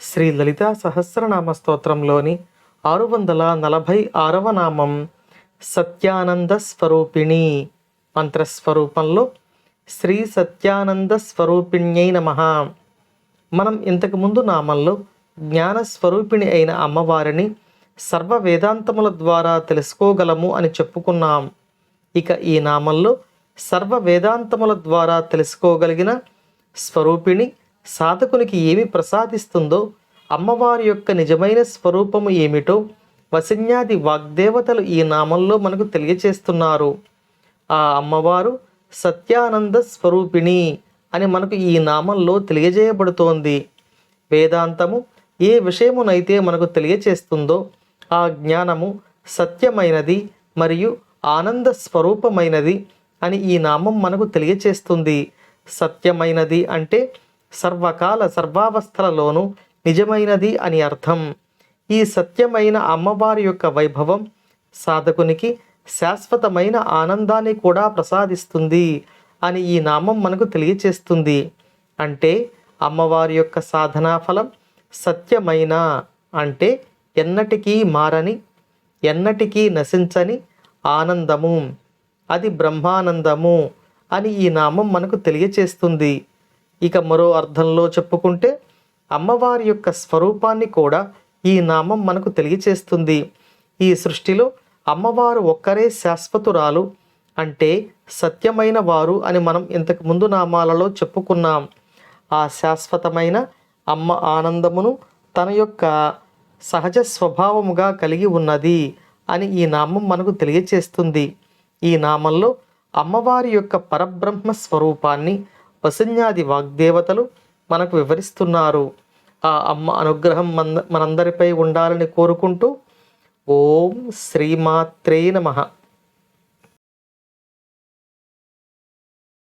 శ్రీ లలితా సహస్రనామ స్తోత్రంలోని 646వ నామం సత్యానంద స్వరూపిణి. మంత్రస్వరూపంలో శ్రీ సత్యానంద స్వరూపిణ్యై నమః. మనం ఇంతకుముందు నామంలో జ్ఞానస్వరూపిణి అయిన అమ్మవారిని సర్వ వేదాంతముల ద్వారా తెలుసుకోగలము అని చెప్పుకున్నాం. ఇక ఈ నామంలో సర్వ వేదాంతముల ద్వారా తెలుసుకోగలిగిన స్వరూపిణి సాధకునికి ఏమి ప్రసాదిస్తుందో, అమ్మవారి యొక్క నిజమైన స్వరూపము ఏమిటో వశిన్యాది వాగ్దేవతలు ఈ నామంలో మనకు తెలియచేస్తున్నారు. ఆ అమ్మవారు సత్యానంద స్వరూపిణి అని మనకు ఈ నామంలో తెలియజేయబడుతోంది. వేదాంతము ఏ విషయమునైతే మనకు తెలియచేస్తుందో ఆ జ్ఞానము సత్యమైనది మరియు ఆనంద స్వరూపమైనది అని ఈ నామం మనకు తెలియచేస్తుంది. సత్యమైనది అంటే సర్వకాల సర్వావస్థలలోనూ నిజమైనది అని అర్థం. ఈ సత్యమైన అమ్మవారి యొక్క వైభవం సాధకునికి శాశ్వతమైన ఆనందాన్ని కూడా ప్రసాదిస్తుంది అని ఈ నామం మనకు తెలియచేస్తుంది. అంటే అమ్మవారి యొక్క సాధనా ఫలం సత్యమైన అంటే ఎన్నటికీ మారని, ఎన్నటికీ నశించని ఆనందము, అది బ్రహ్మానందము అని ఈ నామం మనకు తెలియచేస్తుంది. ఇక మరో అర్థంలో చెప్పుకుంటే అమ్మవారి యొక్క స్వరూపాన్ని కూడా ఈ నామం మనకు తెలియచేస్తుంది. ఈ సృష్టిలో అమ్మవారు ఒక్కరే శాశ్వతురాలు అంటే సత్యమైన వారు అని మనం ఇంతకు ముందు నామాలలో చెప్పుకున్నాం. ఆ శాశ్వతమైన అమ్మ ఆనందమును తన యొక్క సహజ స్వభావముగా కలిగి ఉన్నది అని ఈ నామం మనకు తెలియచేస్తుంది. ఈ నామంలో అమ్మవారి యొక్క పరబ్రహ్మ స్వరూపాన్ని వశిన్యాది వాగ్దేవతలు మనకు వివరిస్తున్నారు. ఆ అమ్మ అనుగ్రహం మనందరిపై ఉండాలని కోరుకుంటూ ఓం శ్రీమాత్రే నమః.